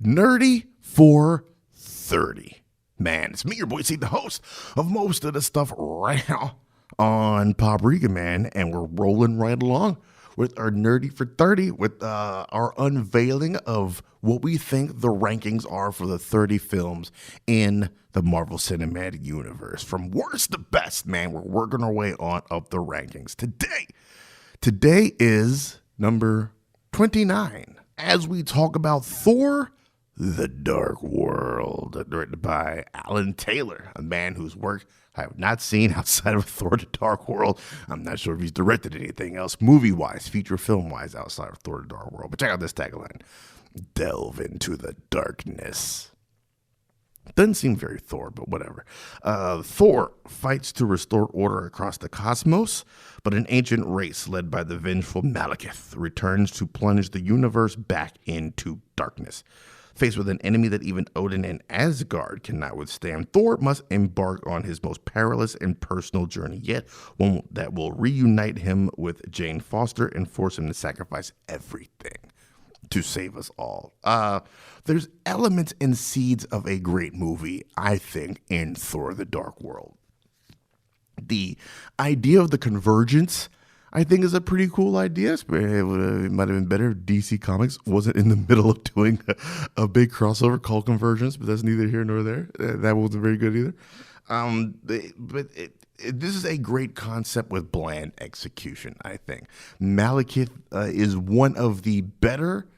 Nerdy for 30. Man, it's me, your boy, C, the host of most of the stuff right now on Paprika, man. And we're rolling right along with our Nerdy for 30 with our unveiling of what we think the rankings are for the 30 films in the Marvel Cinematic Universe. From worst to best, man, we're working our way on up the rankings. Today is number 29. As we talk about Thor, The Dark World, directed by Alan Taylor, a man whose work I have not seen outside of Thor, The Dark World. I'm not sure if he's directed anything else, movie-wise, feature film-wise, outside of Thor, The Dark World. But check out this tagline: delve into the darkness. Doesn't seem very Thor, but whatever. Thor fights to restore order across the cosmos, but an ancient race led by the vengeful Malekith returns to plunge the universe back into darkness. Faced with an enemy that even Odin and Asgard cannot withstand, Thor must embark on his most perilous and personal journey yet, one that will reunite him with Jane Foster and force him to sacrifice everything to save us all. There's elements and seeds of a great movie, I think, in Thor: The Dark World. The idea of the convergence, I think, is a pretty cool idea. It might have been better if DC Comics wasn't in the middle of doing a big crossover called Convergence, but that's neither here nor there. That wasn't very good either. This is a great concept with bland execution, I think. Malekith is one of the better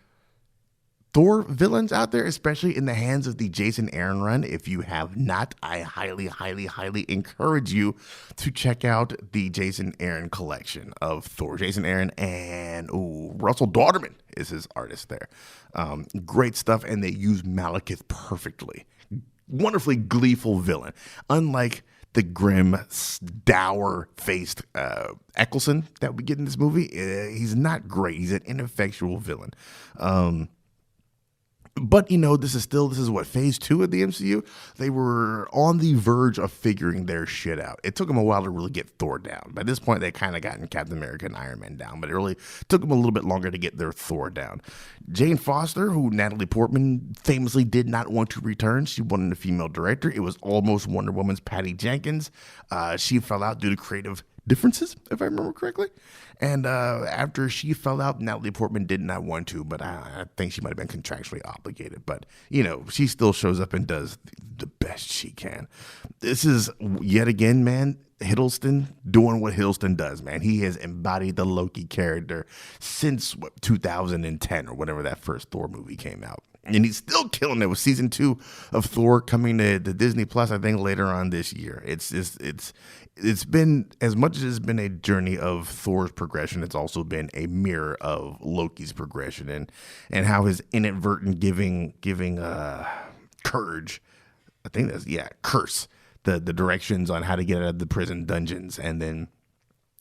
Thor villains out there, especially in the hands of the Jason Aaron run. If you have not, I highly, highly, highly encourage you to check out the Jason Aaron collection of Thor. Jason Aaron and Russell Dauterman is his artist there. Great stuff, and they use Malekith perfectly. Wonderfully gleeful villain. Unlike the grim, dour-faced Eccleston that we get in this movie, he's not great. He's an ineffectual villain. But, this is what, phase 2 of the MCU? They were on the verge of figuring their shit out. It took them a while to really get Thor down. By this point, they kind of gotten Captain America and Iron Man down, but it really took them a little bit longer to get their Thor down. Jane Foster, who Natalie Portman famously did not want to return, she wanted a female director. It was almost Wonder Woman's Patty Jenkins. She fell out due to creative differences, if I remember correctly. And after she fell out, Natalie Portman did not want to, but I think she might have been contractually obligated. But, she still shows up and does the best she can. This is, yet again, man, Hiddleston doing what Hiddleston does, man. He has embodied the Loki character since 2010 or whenever that first Thor movie came out. And he's still killing it with season 2 of Thor coming to Disney Plus, I think, later on this year. It's been, as much as it's been a journey of Thor's progression, it's also been a mirror of Loki's progression and how his inadvertent giving Courage, I think Curse, the directions on how to get out of the prison dungeons, and then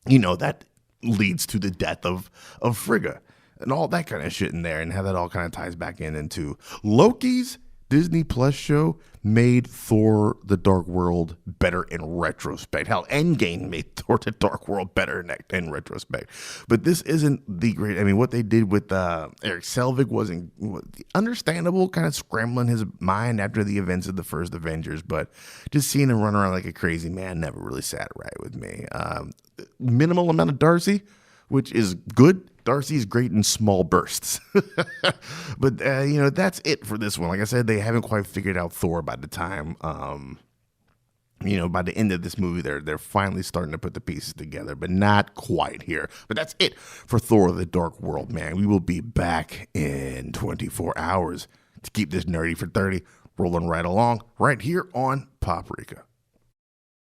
that leads to the death of Frigga. And all that kind of shit in there, and how that all kind of ties back into Loki's Disney Plus show made Thor: The Dark World better in retrospect. Hell, Endgame made Thor: The Dark World better in retrospect. But this isn't the great. I mean, what they did with Eric Selvig wasn't understandable, kind of scrambling his mind after the events of the first Avengers. But just seeing him run around like a crazy man never really sat right with me. Minimal amount of Darcy, which is good. Darcy's great in small bursts. But, that's it for this one. Like I said, they haven't quite figured out Thor by the time, by the end of this movie, they're finally starting to put the pieces together, but not quite here. But that's it for Thor: The Dark World, man. We will be back in 24 hours to keep this Nerdy for 30 rolling right along right here on Paprika.